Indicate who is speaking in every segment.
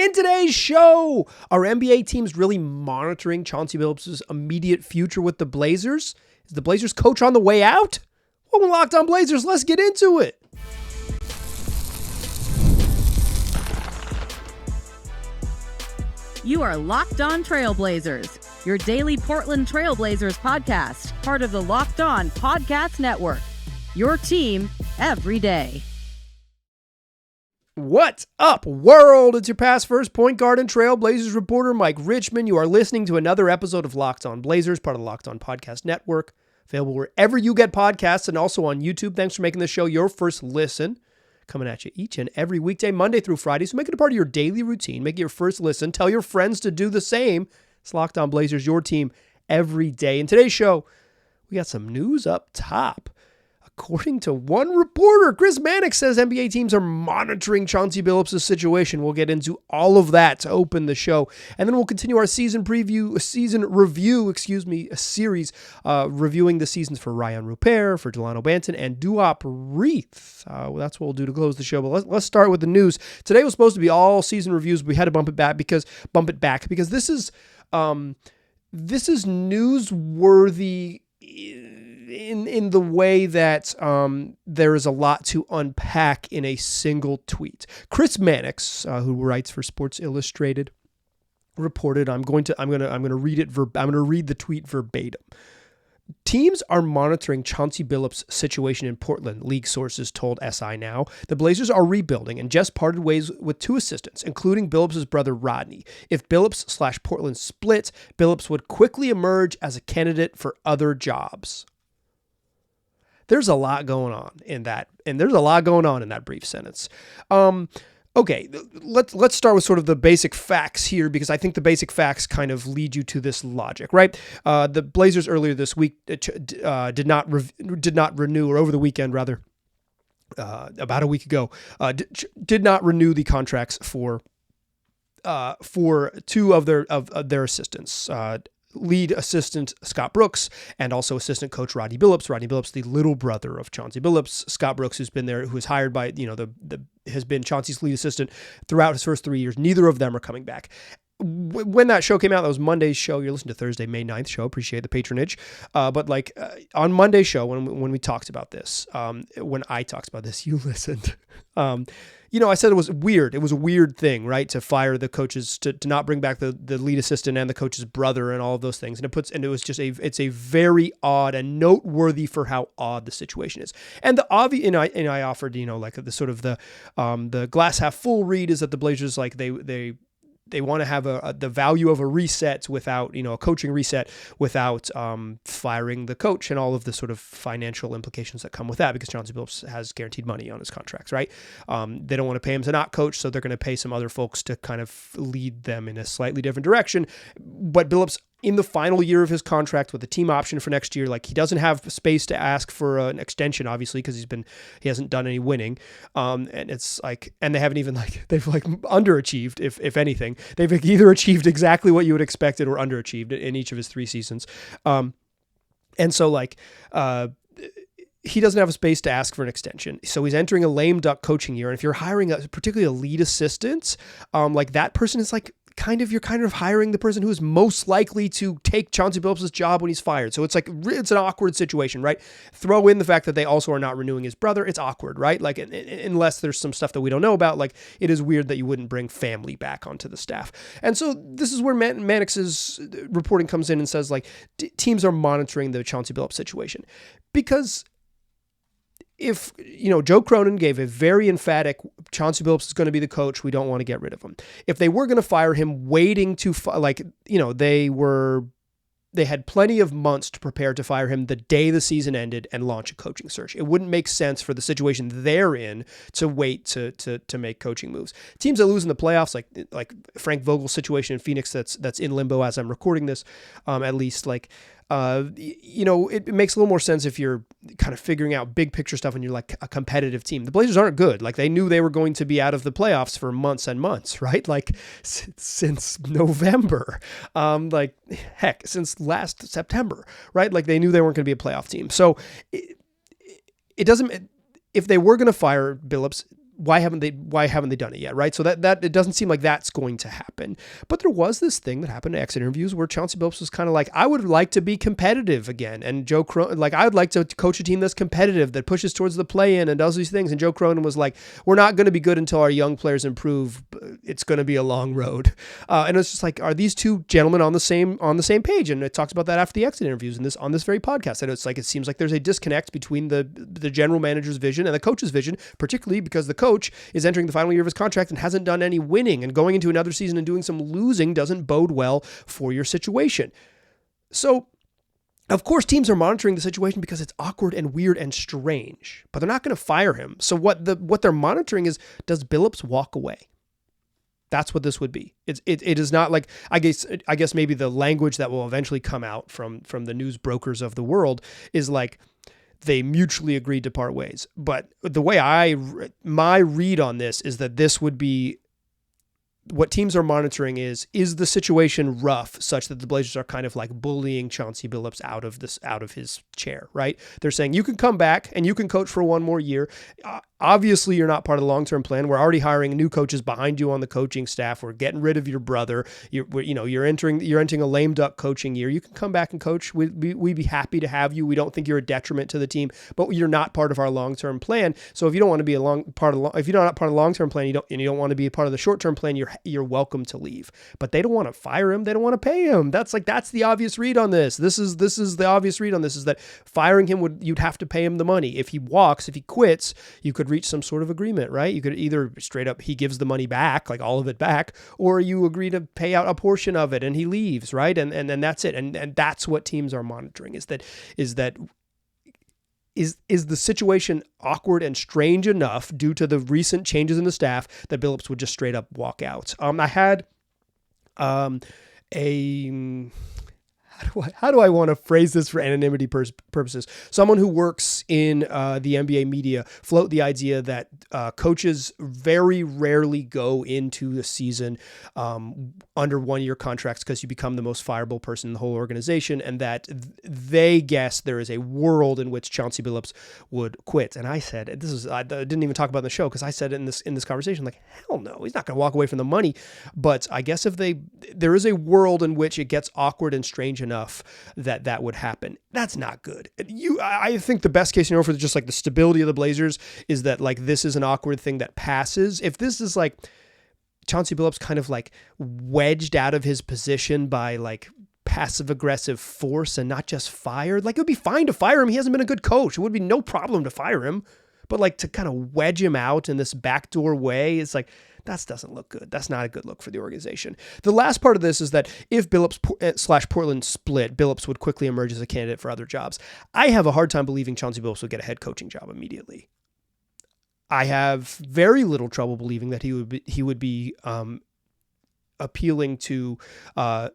Speaker 1: In today's show, are NBA teams really monitoring Chauncey Billups' immediate future with the Blazers? Is the Blazers coach on the way out? Welcome to Locked On Blazers. Let's get into it.
Speaker 2: You are Locked On Trailblazers, your daily Portland Trailblazers podcast, part of the Locked On Podcast Network. Your team every day.
Speaker 1: What's up, world? It's your past first point guard and Trailblazers reporter, Mike Richmond. You are listening to another episode of Locked On Blazers, part of the Locked On Podcast Network, available wherever you get podcasts and also on YouTube. Thanks for making this show your first listen. Coming at you each and every weekday, Monday through Friday. So make it a part of your daily routine. Make it your first listen. Tell your friends to do the same. It's Locked On Blazers, your team every day. In today's show, we got some news up top. According to one reporter, Chris Mannix says NBA teams are monitoring Chauncey Billups' situation. We'll get into all of that to open the show. And then we'll continue our season review, a series reviewing the seasons for Rayan Rupert, for Dalano, Banton, and Duop, Reath. That's what we'll do to close the show. But let's start with the news. Today was supposed to be all season reviews. We had to bump it back because this is newsworthy in the way that there is a lot to unpack in a single tweet. Chris Mannix, who writes for Sports Illustrated, reported. I'm going to read it. I'm going to read the tweet verbatim. Teams are monitoring Chauncey Billups' situation in Portland, league sources told SI Now. The Blazers are rebuilding and just parted ways with two assistants, including Billups' brother Rodney. If Billups/Portland split, Billups would quickly emerge as a candidate for other jobs. There's a lot going on in that, and there's a lot going on in that brief sentence. Okay, let's start with sort of the basic facts here, because I think the basic facts kind of lead you to this logic, right? The Blazers earlier this week did not renew, or over the weekend rather, about a week ago, did not renew the contracts for two of their assistants. Lead assistant Scott Brooks and also assistant coach Rodney Billups. Rodney Billups, the little brother of Chauncey Billups. Scott Brooks, who's been there, who was hired by, has been Chauncey's lead assistant throughout his first 3 years. Neither of them are coming back. When that show came out, that was Monday's show. You're listening to Thursday, May 9th show. Appreciate the patronage. But on Monday's show, when we talked about this, when I talked about this, you listened. I said it was weird. It was a weird thing, right? To fire the coaches, to not bring back the lead assistant and the coach's brother and all of those things. And it was just it's a very odd and noteworthy for how odd the situation is. And the obvious, and I offered, the sort of the glass half full read is that the Blazers, they want to have the value of a reset without, a coaching reset without firing the coach and all of the sort of financial implications that come with that, because Chauncey Billups has guaranteed money on his contracts, right? They don't want to pay him to not coach, so they're going to pay some other folks to kind of lead them in a slightly different direction. But Billups, in the final year of his contract with a team option for next year, he doesn't have space to ask for an extension, obviously, because he hasn't done any winning. And it's and they haven't even they've underachieved, if anything. They've either achieved exactly what you would expected or underachieved in each of his 3 seasons. And so he doesn't have a space to ask for an extension. So he's entering a lame duck coaching year. And if you're hiring particularly a lead assistant, that person is you're kind of hiring the person who is most likely to take Chauncey Billups' job when he's fired. So it's it's an awkward situation, right? Throw in the fact that they also are not renewing his brother. It's awkward, right? Unless there's some stuff that we don't know about, it is weird that you wouldn't bring family back onto the staff. And so this is where Mannix's reporting comes in and says teams are monitoring the Chauncey Billups situation, because if, Joe Cronin gave a very emphatic, Chauncey Billups is going to be the coach, we don't want to get rid of him. If they were going to fire him, waiting to, they had plenty of months to prepare to fire him the day the season ended and launch a coaching search. It wouldn't make sense for the situation they're in to wait to make coaching moves. Teams that lose in the playoffs, like Frank Vogel's situation in Phoenix, that's in limbo as I'm recording this, at least, it makes a little more sense if you're kind of figuring out big picture stuff and you're a competitive team. The Blazers aren't good. They knew they were going to be out of the playoffs for months and months, right? Since November, heck, since last September, right? They knew they weren't going to be a playoff team. So it doesn't, if they were going to fire Billups, why haven't they done it yet, right? So that it doesn't seem like that's going to happen. But there was this thing that happened at exit interviews where Chauncey Billups was kind of like, I would like to be competitive again, and Joe Cronin, like, I would like to coach a team that's competitive, that pushes towards the play-in and does these things. And Joe Cronin was like, we're not going to be good until our young players improve. It's going to be a long road. And it's just like, are these two gentlemen on the same page? And it talks about that after the exit interviews on this very podcast. And it's like, it seems like there's a disconnect between the general manager's vision and the coach's vision, particularly because the coach is entering the final year of his contract and hasn't done any winning, and going into another season and doing some losing doesn't bode well for your situation. So, of course, teams are monitoring the situation because it's awkward and weird and strange, but they're not going to fire him. So what they're monitoring is, does Billups walk away? That's what this would be. It is not like, I guess maybe the language that will eventually come out from the news brokers of the world is like, they mutually agreed to part ways. But the way my read on this is that this would be, what teams are monitoring is the situation rough such that the Blazers are kind of like bullying Chauncey Billups out of his chair, right? They're saying, you can come back and you can coach for one more year. Obviously, you're not part of the long-term plan. We're already hiring new coaches behind you on the coaching staff. We're getting rid of your brother. You're entering a lame duck coaching year. You can come back and coach. We'd be happy to have you. We don't think you're a detriment to the team, but you're not part of our long-term plan. So if you don't want to be if you're not part of the long-term plan, you don't want to be a part of the short-term plan, you're welcome to leave. But they don't want to fire him. They don't want to pay him. That's the obvious read on this. This is the obvious read on this, is that firing him you'd have to pay him the money. If he quits, you could reach some sort of agreement, right? You could either straight up, he gives the money back, like all of it back, or you agree to pay out a portion of it and he leaves, right? And then that's it. And that's what teams are monitoring, is the situation awkward and strange enough due to the recent changes in the staff that Billups would just straight up walk out. I had how do I want to phrase this for anonymity purposes? Someone who works in the NBA media float the idea that coaches very rarely go into the season under one-year contracts because you become the most fireable person in the whole organization, and that they guess there is a world in which Chauncey Billups would quit. And I said, I didn't even talk about it in the show because I said it in this conversation, like, hell no, he's not going to walk away from the money. But I guess there is a world in which it gets awkward and strange enough that would happen. That's not good. I think the best case scenario for just like the stability of the Blazers is that like this is an awkward thing that passes. If this is like Chauncey Billups kind of like wedged out of his position by like passive aggressive force and not just fired, like it would be fine to fire him. He hasn't been a good coach. It would be no problem to fire him. But like to kind of wedge him out in this backdoor way, it's like, that doesn't look good. That's not a good look for the organization. The last part of this is that if Billups / Portland split, Billups would quickly emerge as a candidate for other jobs. I have a hard time believing Chauncey Billups would get a head coaching job immediately. I have very little trouble believing that he would be appealing to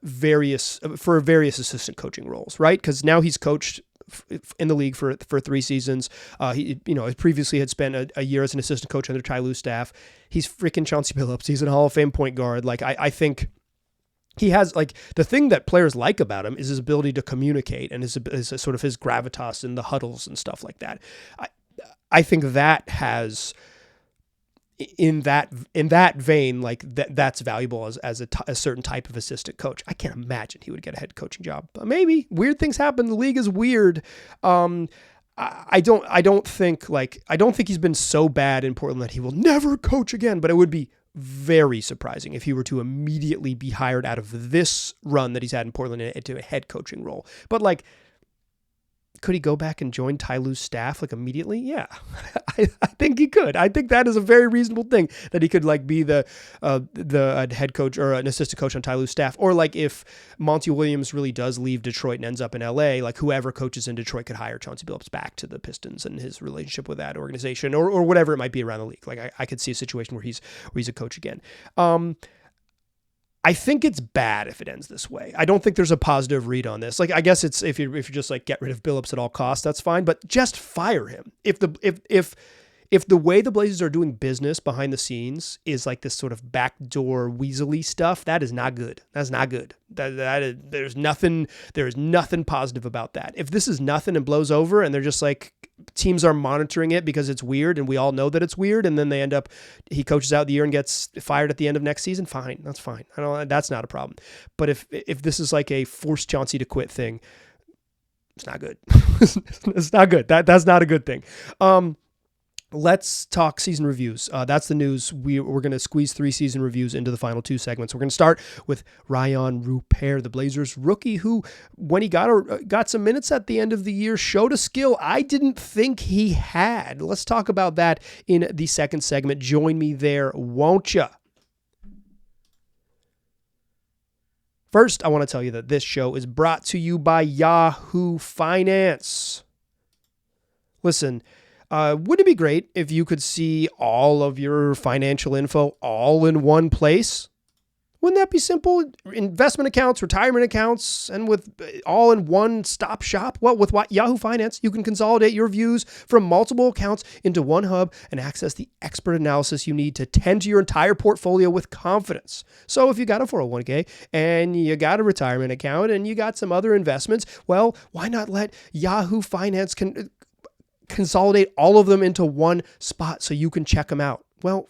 Speaker 1: various assistant coaching roles, right? Because now he's coached in the league for 3 seasons. He previously had spent a year as an assistant coach under Ty Lue's staff. He's freaking Chauncey Billups. He's a Hall of Fame point guard. Like I think he has, like, the thing that players like about him is his ability to communicate and his sort of his gravitas in the huddles and stuff like that. I think that has, in that vein, like that's valuable as a certain type of assistant coach. I can't imagine he would get a head coaching job, but maybe. Weird things happen. The league is weird. I don't think he's been so bad in Portland that he will never coach again, but it would be very surprising if he were to immediately be hired out of this run that he's had in Portland into a head coaching role. But like, could he go back and join Ty Lue's staff like immediately? Yeah, I think he could. I think that is a very reasonable thing, that he could like be the head coach or an assistant coach on Ty Lue's staff. Or like if Monty Williams really does leave Detroit and ends up in LA, like whoever coaches in Detroit could hire Chauncey Billups back to the Pistons and his relationship with that organization or whatever it might be around the league. Like I could see a situation where he's a coach again. I think it's bad if it ends this way. I don't think there's a positive read on this. Like, I guess it's if you're just like get rid of Billups at all costs, that's fine, but just fire him. If if the way the Blazers are doing business behind the scenes is like this sort of backdoor weaselly stuff, that is not good. That's not good. There's nothing positive about that. If this is nothing and blows over and they're just like, teams are monitoring it because it's weird and we all know that it's weird, and then he coaches out the year and gets fired at the end of next season, fine. That's fine. That's not a problem. But if this is like a force Chauncey to quit thing, it's not good. It's not good. That's not a good thing. Let's talk season reviews. That's the news. We're going to squeeze 3 season reviews into the final 2 segments. We're going to start with Rayan Rupert, the Blazers rookie, who, when he got some minutes at the end of the year, showed a skill I didn't think he had. Let's talk about that in the second segment. Join me there, won't ya? First, I want to tell you that this show is brought to you by Yahoo Finance. Listen, wouldn't it be great if you could see all of your financial info all in one place? Wouldn't that be simple? Investment accounts, retirement accounts, and with all in one stop shop? Well, with Yahoo Finance, you can consolidate your views from multiple accounts into one hub and access the expert analysis you need to tend to your entire portfolio with confidence. So if you got a 401k and you got a retirement account and you got some other investments, well, why not let Yahoo Finance consolidate all of them into one spot so you can check them out? Well,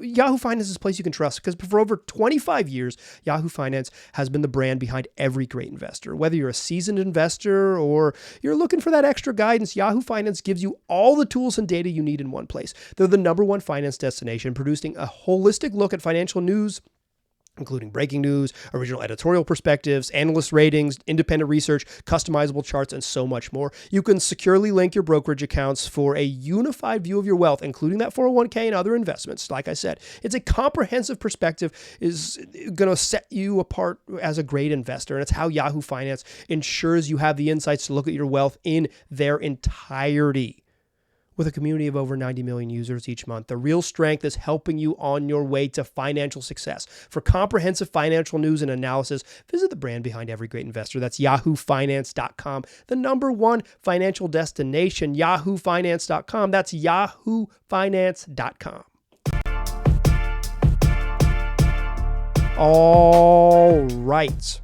Speaker 1: Yahoo Finance is a place you can trust because for over 25 years, Yahoo Finance has been the brand behind every great investor. Whether you're a seasoned investor or you're looking for that extra guidance, Yahoo Finance gives you all the tools and data you need in one place. They're the #1 finance destination, producing a holistic look at financial news, including breaking news, original editorial perspectives, analyst ratings, independent research, customizable charts, and so much more. You can securely link your brokerage accounts for a unified view of your wealth, including that 401k and other investments. Like I said, it's a comprehensive perspective, is going to set you apart as a great investor, and it's how Yahoo Finance ensures you have the insights to look at your wealth in their entirety. With a community of over 90 million users each month, the real strength is helping you on your way to financial success. For comprehensive financial news and analysis, visit the brand behind every great investor. That's yahoofinance.com, the #1 financial destination, yahoofinance.com. That's yahoofinance.com. All right.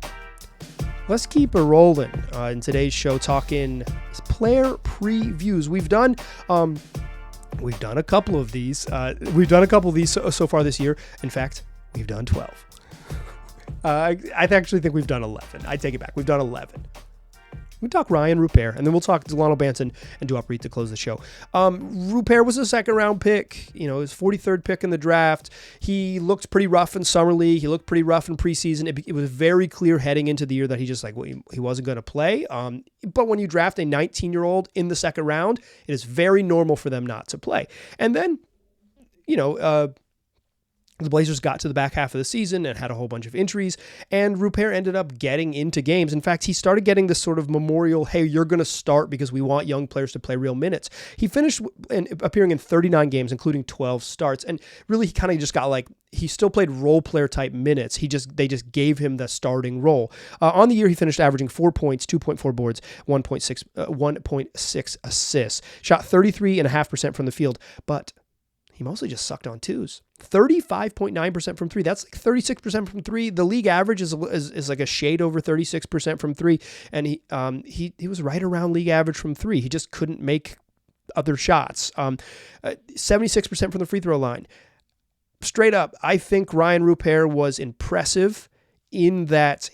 Speaker 1: Let's keep it rolling in today's show, talking player previews. We've done a couple of these. So far this year. In fact, we've done 12. I actually think we've done 11. I take it back. We've done 11. We talk Rayan Rupert, and then we'll talk Dalano, Banton, and Duop Reath to close the show. Rupert was a second-round pick. His 43rd pick in the draft. He looked pretty rough in summer league. He looked pretty rough in preseason. It was very clear heading into the year that he just he wasn't going to play. But when you draft a 19-year-old in the second round, it is very normal for them not to play. And then, the Blazers got to the back half of the season and had a whole bunch of injuries, and Rupert ended up getting into games. In fact, he started getting this sort of memorial, hey, you're going to start because we want young players to play real minutes. He finished appearing in 39 games, including 12 starts, and really he kind of just got he still played role player type minutes. They just gave him the starting role. On the year, he finished averaging 4 points, 2.4 boards, 1.6 assists, shot 33.5% from the field, but he mostly just sucked on twos. 35.9% from three. That's 36% from three. The league average is like a shade over 36% from three. And he was right around league average from three. He just couldn't make other shots. 76% from the free throw line. Straight up, I think Rayan Rupert was impressive in that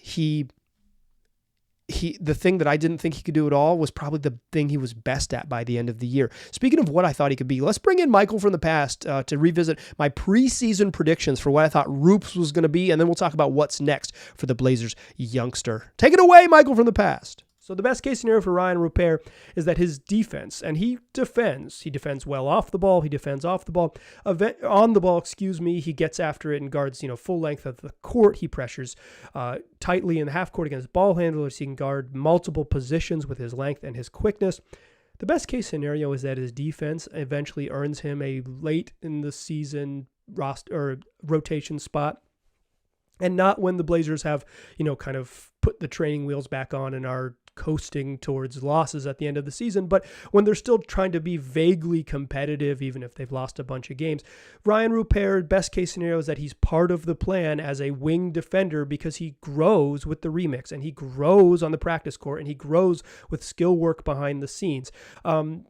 Speaker 1: the thing that I didn't think he could do at all was probably the thing he was best at by the end of the year. Speaking of what I thought he could be, let's bring in Michael from the past to revisit my preseason predictions for what I thought Rupes was going to be, and then we'll talk about what's next for the Blazers youngster. Take it away, Michael from the past. So the best case scenario for Rayan Rupert is that his defense, and he defends well off the ball, he defends off the ball, on the ball, he gets after it and guards, full length of the court. He pressures tightly in the half court against ball handlers. He can guard multiple positions with his length and his quickness. The best case scenario is that his defense eventually earns him a late in the season roster or rotation spot, and not when the Blazers have, kind of put the training wheels back on and are coasting towards losses at the end of the season, but when they're still trying to be vaguely competitive, even if they've lost a bunch of games. Rayan Rupert, best case scenario is that he's part of the plan as a wing defender because he grows with the remix and he grows on the practice court and he grows with skill work behind the scenes. On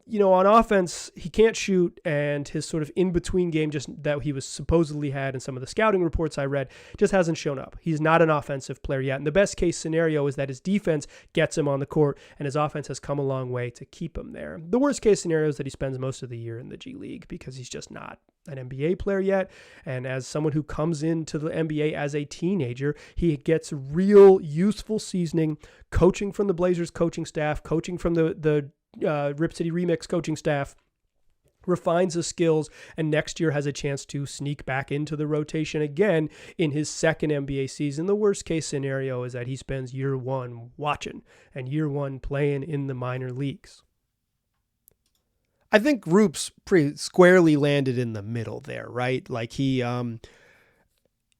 Speaker 1: offense, he can't shoot, and his sort of in-between game just that he was supposedly had in some of the scouting reports I read just hasn't shown up. He's not an offensive player yet, and the best case scenario is that his defense gets him on the court, and his offense has come a long way to keep him there. The worst case scenario is that he spends most of the year in the G League because he's just not an NBA player yet. And as someone who comes into the NBA as a teenager, he gets real useful seasoning, coaching from the Blazers coaching staff, coaching from the Rip City Remix coaching staff, refines his skills, and next year has a chance to sneak back into the rotation again in his second NBA season. The worst case scenario is that he spends year one watching and year one playing in the minor leagues. I think Roop's pretty squarely landed in the middle there, right? Like he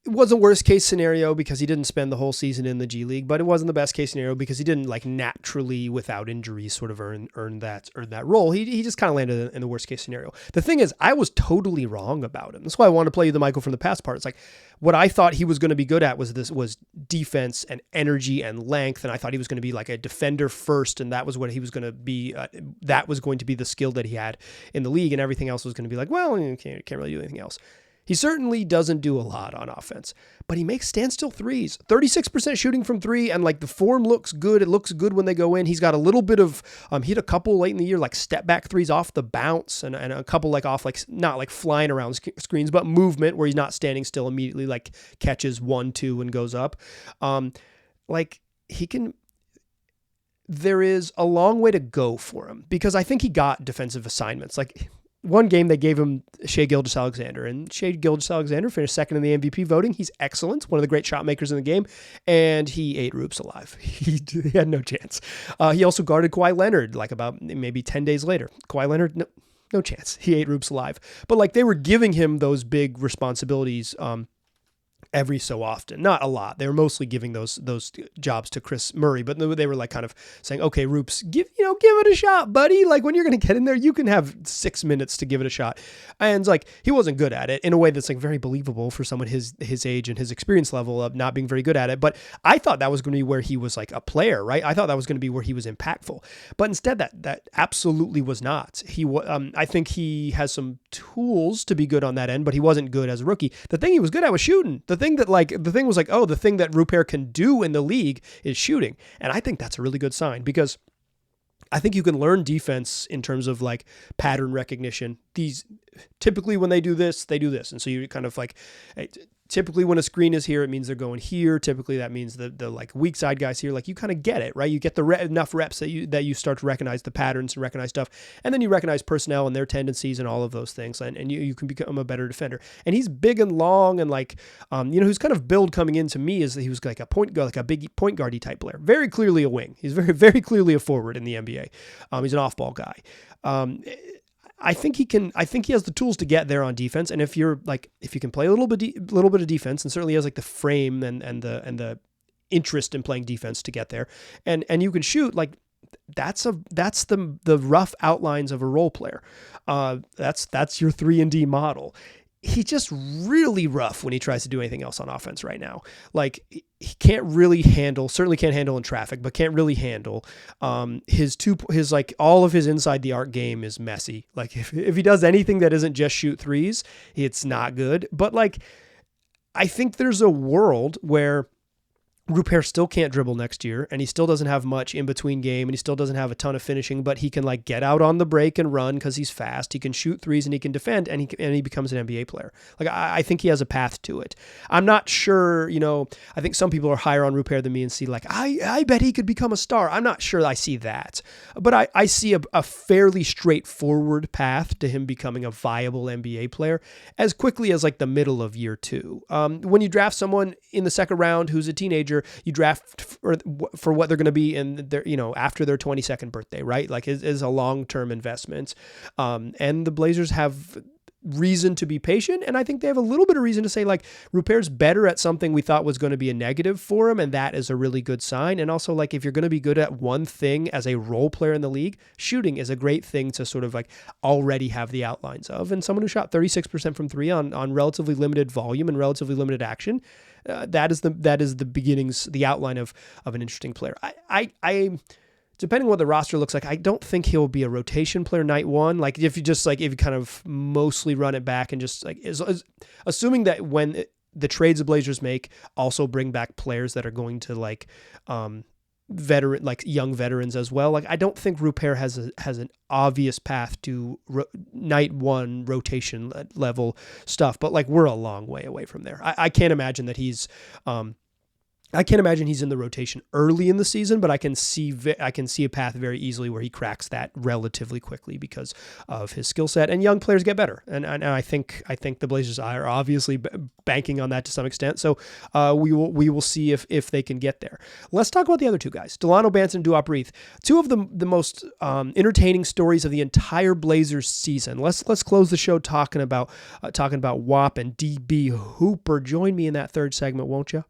Speaker 1: it was a worst case scenario because he didn't spend the whole season in the G League, but it wasn't the best case scenario because he didn't like naturally without injury sort of earn that role. He just kind of landed in the worst case scenario. The thing is, I was totally wrong about him. That's why I want to play you the Michael from the past part. It's like what I thought he was going to be good at was defense and energy and length, and I thought he was going to be like a defender first, and that was what he was going to be. That was going to be the skill that he had in the league, and everything else was going to be like, well, you can't really do anything else. He certainly doesn't do a lot on offense, but he makes standstill threes, 36% shooting from three. And like the form looks good. It looks good when they go in. He's got a little bit of, he had a couple late in the year, like step back threes off the bounce and a couple like off, like not like flying around screens, but movement where he's not standing still immediately, like catches 1-2 and goes up. There is a long way to go for him because I think he got defensive assignments. Like, one game they gave him Shai Gilgeous-Alexander, and Shai Gilgeous-Alexander finished second in the MVP voting. He's excellent, one of the great shot makers in the game, and he ate Roops alive. He had no chance. He also guarded Kawhi Leonard like about maybe 10 days later. Kawhi Leonard, no chance. He ate Roops alive. But like they were giving him those big responsibilities every so often, not a lot. They were mostly giving those jobs to Chris Murray, but they were like kind of saying, okay, Roops, give it a shot, buddy. Like when you're going to get in there, you can have 6 minutes to give it a shot. And like, he wasn't good at it in a way that's like very believable for someone his age and his experience level of not being very good at it. But I thought that was going to be where he was like a player, right? I thought that was going to be where he was impactful, but instead that absolutely was not. I think he has some tools to be good on that end, but he wasn't good as a rookie. The thing he was good at was shooting. The thing that Rupert can do in the league is shooting. And I think that's a really good sign because I think you can learn defense in terms of like pattern recognition. These typically when they do this. And so you kind of like, typically when a screen is here, it means they're going here. Typically that means the like weak side guys here, like you kind of get it, right? You get enough reps that you start to recognize the patterns and recognize stuff. And then you recognize personnel and their tendencies and all of those things. And you can become a better defender. And he's big and long and like, his kind of build coming into me is that he was like a point guard, like a big point guardy type player. Very clearly a wing. He's very, very clearly a forward in the NBA. He's an off-ball guy. I think he has the tools to get there on defense. And if you can play a little bit of defense, and certainly has like the frame and the interest in playing defense to get there, and you can shoot, like that's the rough outlines of a role player. That's your 3-and-D model. He's just really rough when he tries to do anything else on offense right now. Like he can't really handle, certainly can't handle in traffic, but can't really handle. His like all of his inside the arc game is messy. Like if he does anything that isn't just shoot threes, it's not good. But like, I think there's a world where Rupert still can't dribble next year, and he still doesn't have much in between game, and he still doesn't have a ton of finishing, but he can like get out on the break and run because he's fast. He can shoot threes and he can defend, and he becomes an NBA player. Like I think he has a path to it. I'm not sure, I think some people are higher on Rupert than me and see like, I bet he could become a star. I'm not sure I see that, but I see a fairly straightforward path to him becoming a viable NBA player as quickly as like the middle of year 2. When you draft someone in the second round who's a teenager, you draft for what they're going to be in their, after their 22nd birthday, right? Like is a long-term investment. And the Blazers have reason to be patient. And I think they have a little bit of reason to say, like, Rupert's better at something we thought was going to be a negative for him. And that is a really good sign. And also, like, if you're going to be good at one thing as a role player in the league, shooting is a great thing to sort of like already have the outlines of. And someone who shot 36% from three on relatively limited volume and relatively limited action, that is the beginnings, the outline of an interesting player. I depending on what the roster looks like, I don't think he'll be a rotation player night one. Like if you kind of mostly run it back and just like assuming that when the trades the Blazers make also bring back players that are going to like veteran, like young veterans as well. Like I don't think Rupert has an obvious path to night one rotation level stuff, but like we're a long way away from there. I can't imagine that he's in the rotation early in the season, but I can see a path very easily where he cracks that relatively quickly because of his skill set. And young players get better, and I think the Blazers are obviously banking on that to some extent. So we will see if they can get there. Let's talk about the other two guys, Dalano, Banton, Duop, Reath. Two of the most entertaining stories of the entire Blazers season. Let's close the show talking about WAP and DB Hooper. Join me in that third segment, won't you?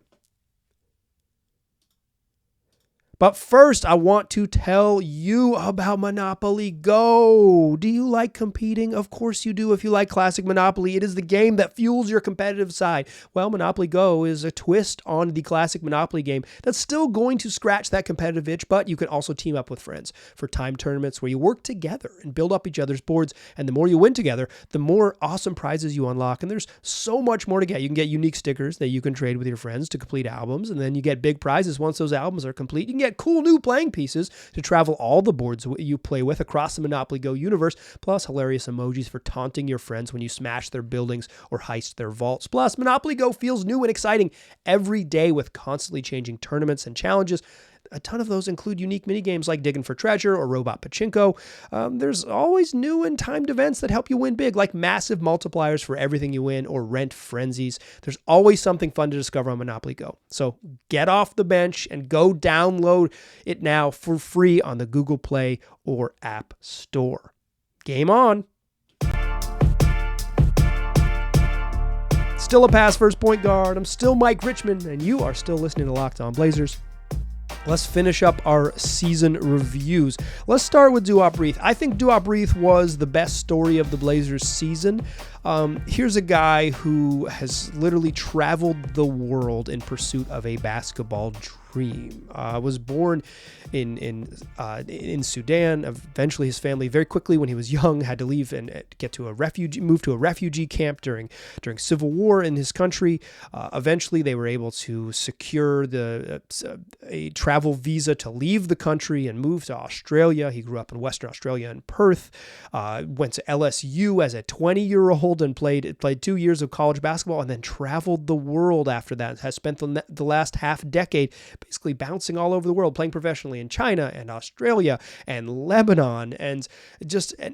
Speaker 1: But first, I want to tell you about Monopoly Go. Do you like competing? Of course you do if you like classic Monopoly. It is the game that fuels your competitive side. Well, Monopoly Go is a twist on the classic Monopoly game that's still going to scratch that competitive itch, but you can also team up with friends for time tournaments where you work together and build up each other's boards. And the more you win together, the more awesome prizes you unlock. And there's so much more to get. You can get unique stickers that you can trade with your friends to complete albums. And then you get big prizes once those albums are complete. You can get cool new playing pieces to travel all the boards you play with across the Monopoly Go universe, plus hilarious emojis for taunting your friends when you smash their buildings or heist their vaults. Plus, Monopoly Go feels new and exciting every day with constantly changing tournaments and challenges. A ton of those include unique minigames like Digging for Treasure or Robot Pachinko. There's always new and timed events that help you win big, like massive multipliers for everything you win or rent frenzies. There's always something fun to discover on Monopoly Go. So get off the bench and go download it now for free on the Google Play or App Store. Game on. Still a pass first point guard. I'm still Mike Richmond, and you are still listening to Locked On Blazers. Let's finish up our season reviews. Let's start with Duop Reath. I think Duop Reath was the best story of the Blazers season. Here's a guy who has literally traveled the world in pursuit of a basketball dream. Was born in Sudan. Eventually, his family very quickly, when he was young, had to leave and move to a refugee camp during civil war in his country. Eventually, they were able to secure a travel visa to leave the country and move to Australia. He grew up in Western Australia in Perth. Went to LSU as a 20-year-old and played 2 years of college basketball, and then traveled the world after that. Has spent the last half decade basically bouncing all over the world, playing professionally in China and Australia and Lebanon, and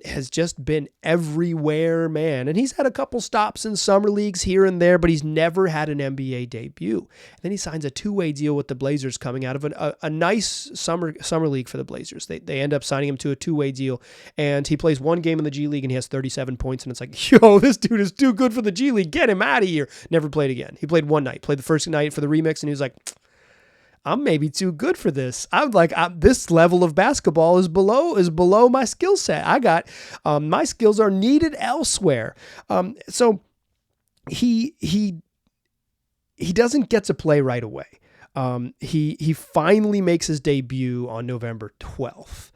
Speaker 1: has just been everywhere, man. And he's had a couple stops in summer leagues here and there, but he's never had an NBA debut. And then he signs a two-way deal with the Blazers coming out of a nice summer league for the Blazers. They end up signing him to a two-way deal, and he plays one game in the G League and he has 37 points, and it's like, yo, this dude is too good for the G League. Get him out of here. Never played again. He played one night, played the first night for the remix, and he was like, I'm maybe too good for this. I'm like, this level of basketball is below my skill set. I got my skills are needed elsewhere. So he doesn't get to play right away. He finally makes his debut on November 12th,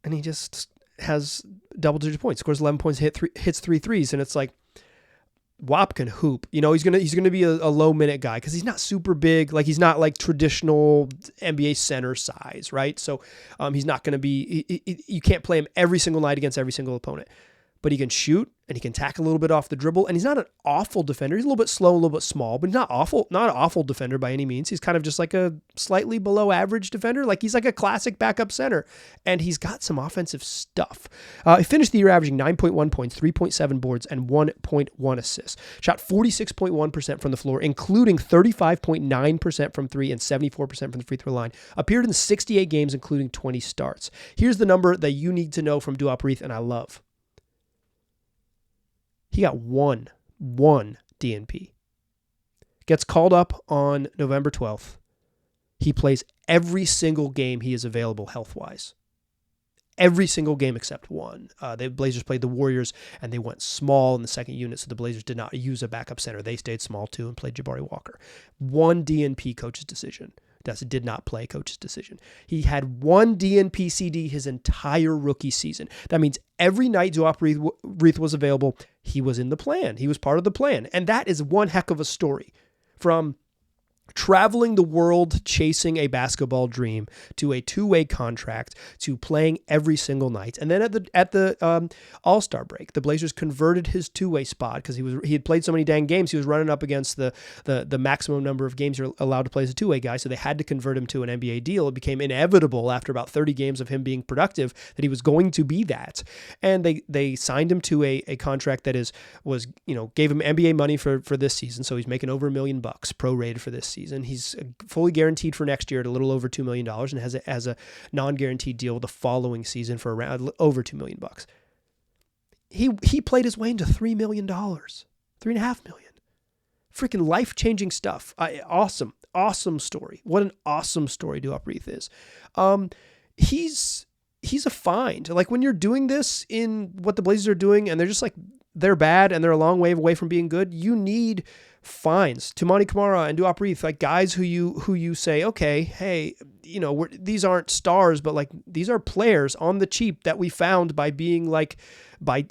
Speaker 1: and he just has double-digit points. Scores 11 points, hits 3 threes, and it's like, WAP can hoop. You know, he's gonna be a low minute guy because he's not super big. Like, he's not like traditional NBA center size, right? So he's not gonna be. You can't play him every single night against every single opponent, but he can shoot and he can tackle a little bit off the dribble. And he's not an awful defender. He's a little bit slow, a little bit small, but not an awful defender by any means. He's kind of just like a slightly below average defender. Like, he's like a classic backup center, and he's got some offensive stuff. He finished the year averaging 9.1 points, 3.7 boards, and 1.1 assists. Shot 46.1% from the floor, including 35.9% from three and 74% from the free throw line. Appeared in 68 games, including 20 starts. Here's the number that you need to know from Duop Reath, and I love. He got one DNP. Gets called up on November 12th. He plays every single game he is available health-wise. Every single game except one. The Blazers played the Warriors, and they went small in the second unit, so the Blazers did not use a backup center. They stayed small, too, and played Jabari Walker. One DNP, coach's decision. Did not play, coach's decision. He had one DNP CD his entire rookie season. That means every night Duop Reath was available, he was in the plan. He was part of the plan. And that is one heck of a story. From traveling the world chasing a basketball dream to a two-way contract to playing every single night. And then at the All-Star break, the Blazers converted his two-way spot because he had played so many dang games. He was running up against the maximum number of games you're allowed to play as a two-way guy, so they had to convert him to an NBA deal. It became inevitable after about 30 games of him being productive that he was going to be that. And they signed him to a contract that gave him NBA money for this season, so he's making over $1 million prorated for this season. He's fully guaranteed for next year at a little over $2 million and has a non-guaranteed deal the following season for around over $2 million. He played his way into $3 million, $3.5 million. Freaking life-changing stuff. Awesome story. What an awesome story Duop Reath is. He's a find. Like when you're doing this in what the Blazers are doing and they're bad and they're a long way away from being good, you need finds. Toumani Camara and Duop Reath, like guys who you say, okay, hey, these aren't stars, but like these are players on the cheap that we found by being like by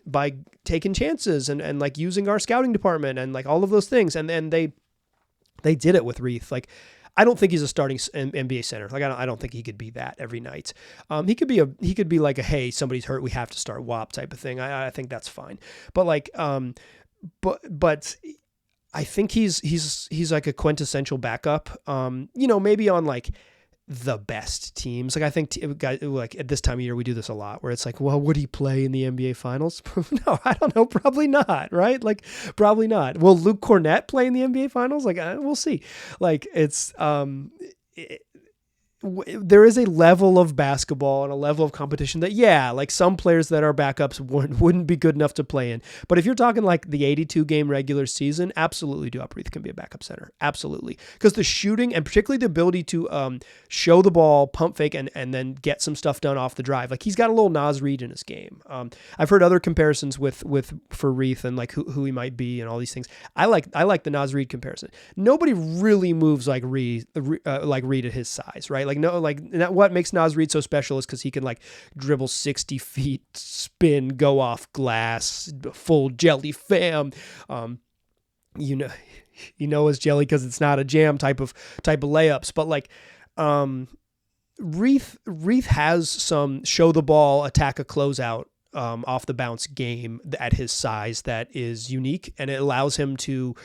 Speaker 1: taking chances and like using our scouting department and like all of those things. And then they did it with Reath. Like I don't think he's a starting NBA center. Like I don't think he could be that every night. He could be like a, hey, somebody's hurt, we have to start WAP type of thing. I think that's fine. But like but I think he's like a quintessential backup. Maybe on like the best teams. Like I think guys like at this time of year we do this a lot where it's like, well, would he play in the NBA finals? No, I don't know. Probably not. Right? Like probably not. Will Luke Cornett play in the NBA finals? Like we'll see. Like it's there is a level of basketball and a level of competition that, like some players that are backups wouldn't be good enough to play in. But if you're talking like the 82 game regular season, absolutely Duop Reath can be a backup center. Absolutely. Because the shooting and particularly the ability to show the ball, pump fake, and then get some stuff done off the drive. Like he's got a little Nas Reed in his game. I've heard other comparisons for Reath and like who he might be and all these things. I like the Nas Reed comparison. Nobody really moves like Reed at his size, right? What makes Nas Reed so special is because he can like dribble 60 feet, spin, go off glass, full jelly fam. It's jelly because it's not a jam type of layups. But like, Reath has some show the ball, attack a closeout, off the bounce game at his size that is unique, and it allows him to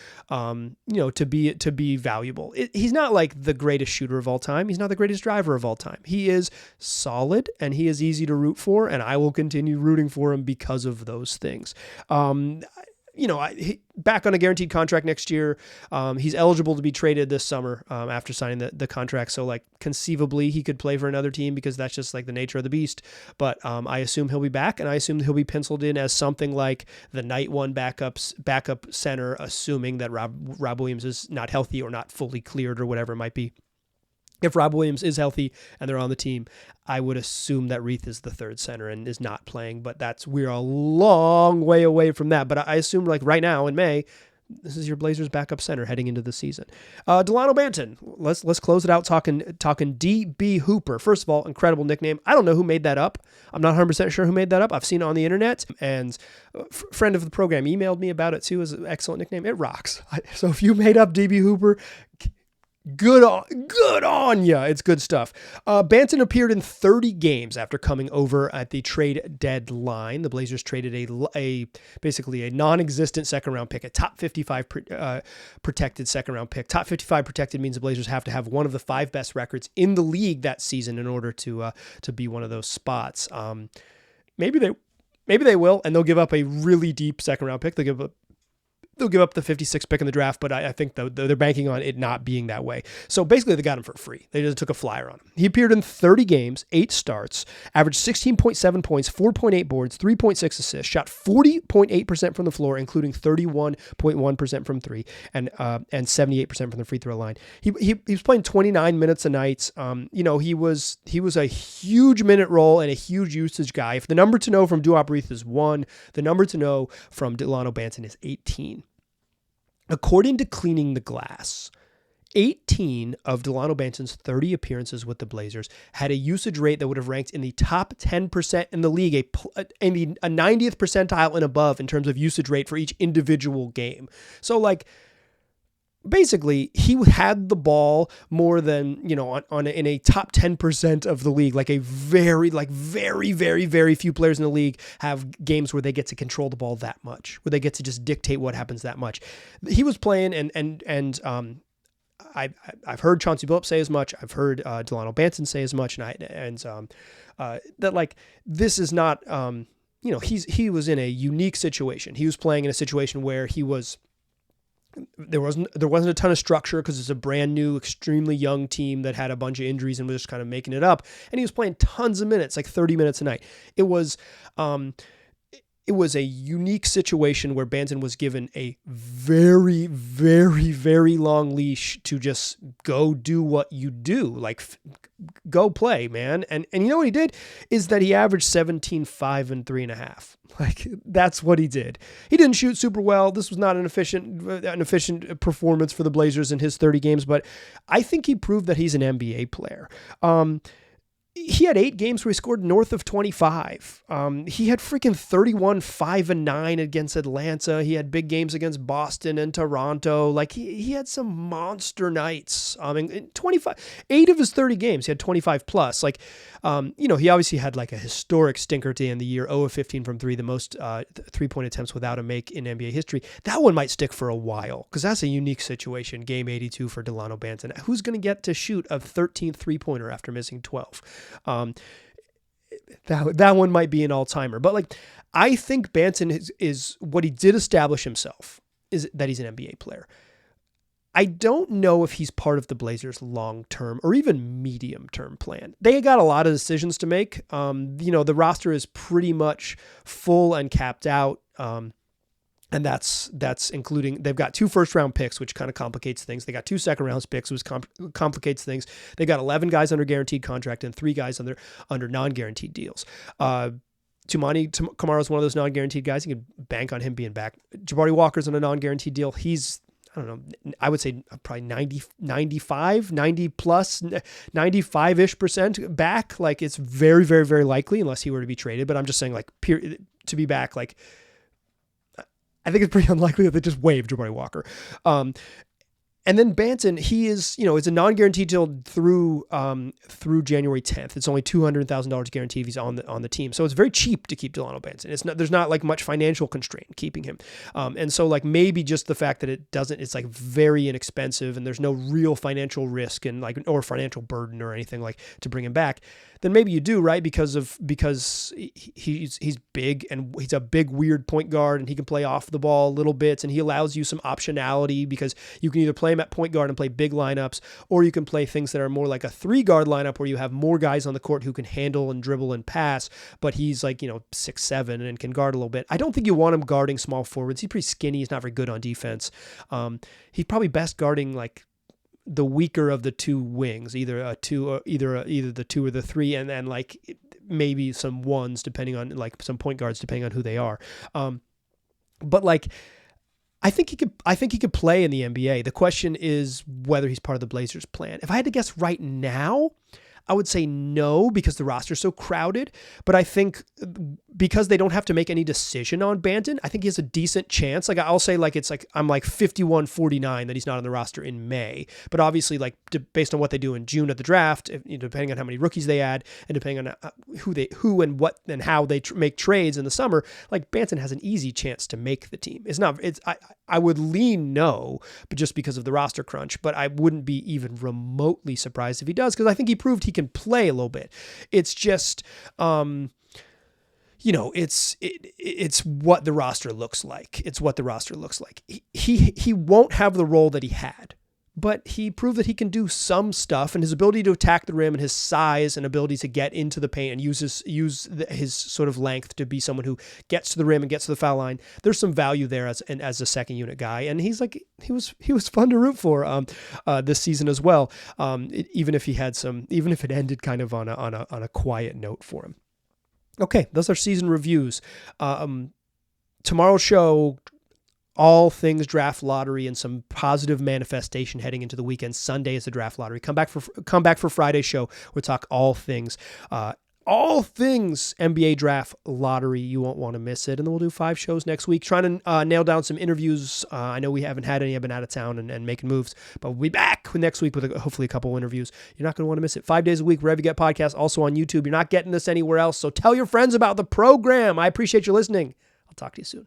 Speaker 1: be valuable. He's not like the greatest shooter of all time. He's not the greatest driver of all time. He is solid and he is easy to root for, and I will continue rooting for him because of those things. Back on a guaranteed contract next year. He's eligible to be traded this summer after signing the contract. So like conceivably he could play for another team because that's just like the nature of the beast. But I assume he'll be back, and I assume he'll be penciled in as something like the night one backup center, assuming that Rob Williams is not healthy or not fully cleared or whatever it might be. If Rob Williams is healthy and they're on the team, I would assume that Reath is the third center and is not playing, but we're a long way away from that. But I assume like right now in May, this is your Blazers backup center heading into the season. Dalano Banton. Let's close it out talking DB Hooper. First of all, incredible nickname. I don't know who made that up. I'm not 100% sure who made that up. I've seen it on the internet, and a friend of the program emailed me about it too. As an excellent nickname. It rocks. So if you made up DB Hooper, good on ya. It's good stuff. Banton appeared in 30 games after coming over at the trade deadline. The Blazers traded basically a non-existent second round pick, a top 55 protected second round pick. Top 55 protected means the Blazers have to have one of the 5 best records in the league that season in order to be one of those spots. Maybe they will, and they'll give up a really deep second round pick. They'll give up they'll give up the 56th pick in the draft, but I think they're banking on it not being that way. So basically, they got him for free. They just took a flyer on him. He appeared in 30 games, 8 starts, averaged 16.7 points, 4.8 boards, 3.6 assists, shot 40.8% from the floor, including 31.1% from three, and 78% from the free throw line. He was playing 29 minutes a night. He was a huge minute role and a huge usage guy. If the number to know from Duop Reath is 1, the number to know from Dalano Banton is 18. According to Cleaning the Glass, 18 of Dalano Banton's 30 appearances with the Blazers had a usage rate that would have ranked in the top 10% in the league, a 90th percentile and above in terms of usage rate for each individual game. So like, basically, he had the ball more than, in a top 10% of the league. Like very, very few players in the league have games where they get to control the ball that much, where they get to just dictate what happens that much. He was playing, and I've heard Chauncey Billups say as much. I've heard Dalano Banton say as much, that like this is not, he was in a unique situation. He was playing in a situation where there wasn't a ton of structure because it's a brand new, extremely young team that had a bunch of injuries and was just kind of making it up. And he was playing tons of minutes, like 30 minutes a night. It was a unique situation where Banton was given a very, very, very long leash to just go do what you do, like go play, man. And you know what he did is that he averaged 17, 5, and 3.5. Like that's what he did. He didn't shoot super well. This was not an efficient performance for the Blazers in his 30 games, but I think he proved that he's an NBA player. He had 8 games where he scored north of 25. He had freaking 31, 5, and 9 against Atlanta. He had big games against Boston and Toronto. Like he had some monster nights. In 8 of his 30 games, he had 25 plus. Like, he obviously had like a historic stinker to end the year, 0 of 15 from 3, the most 3-point attempts without a make in NBA history. That one might stick for a while because that's a unique situation. Game 82 for Dalano Banton. Who's going to get to shoot a 13th 3-pointer after missing 12? That one might be an all-timer, but like I think Banton is what he did establish himself is that he's an NBA player. I don't know if he's part of the Blazers' long-term or even medium-term plan. They got a lot of decisions to make. The roster is pretty much full and capped out. And that's including, they've got 2 first-round picks, which kind of complicates things. They got 2 second-round picks, which complicates things. They got 11 guys under guaranteed contract and 3 guys under non-guaranteed deals. Toumani Camara is one of those non-guaranteed guys. You can bank on him being back. Jabari Walker's on a non-guaranteed deal. He's, I don't know, I would say probably 90 plus, 95-ish% back. Like it's very, very, very likely unless he were to be traded. But I'm just saying like to be back, like, I think it's pretty unlikely that they just waived Jabari Walker. And then Banton, he is, it's a non-guaranteed deal through January 10th. It's only $200,000 guaranteed if he's on the team. So it's very cheap to keep Dalano Banton. There's not like much financial constraint keeping him. And so like maybe just the fact that it's like very inexpensive and there's no real financial risk and like, or financial burden or anything like to bring him back, then maybe you do, right? Because he's big and he's a big, weird point guard and he can play off the ball a little bit and he allows you some optionality because you can either play him at point guard and play big lineups, or you can play things that are more like a 3-guard lineup where you have more guys on the court who can handle and dribble and pass, but he's like, 6'7" and can guard a little bit. I don't think you want him guarding small forwards. He's pretty skinny. He's not very good on defense. He's probably best guarding like the weaker of the 2 wings, either the 2 or the 3, and then like maybe some ones depending on like some point guards depending on who they are. But like I think he could play in the NBA. The question is whether he's part of the Blazers' plan. If I had to guess right now, I would say no because the roster's so crowded. But I think because they don't have to make any decision on Banton, I think he has a decent chance. Like I'll say like it's like I'm like 51-49 that he's not on the roster in May. But obviously like based on what they do in June at the draft, depending on how many rookies they add and depending on who and what and how they make trades in the summer, like Banton has an easy chance to make the team. I would lean no, but just because of the roster crunch, but I wouldn't be even remotely surprised if he does because I think he proved he can play a little bit. It's just, it's what the roster looks like. It's what the roster looks like. He won't have the role that he had, but he proved that he can do some stuff, and his ability to attack the rim and his size and ability to get into the paint and use his sort of length to be someone who gets to the rim and gets to the foul line. There's some value there as a second unit guy, and he was fun to root for this season as well. Even if it ended kind of on a quiet note for him. Okay, those are season reviews. Tomorrow's show, all things draft lottery and some positive manifestation heading into the weekend. Sunday is the draft lottery. Come back for Friday's show. We'll talk all things NBA draft lottery. You won't want to miss it. And then we'll do 5 shows next week, trying to nail down some interviews. I know we haven't had any. I've been out of town and making moves, but we'll be back next week with hopefully a couple interviews. You're not going to want to miss it. 5 days a week, wherever you get podcasts, also on YouTube. You're not getting this anywhere else. So tell your friends about the program. I appreciate you listening. I'll talk to you soon.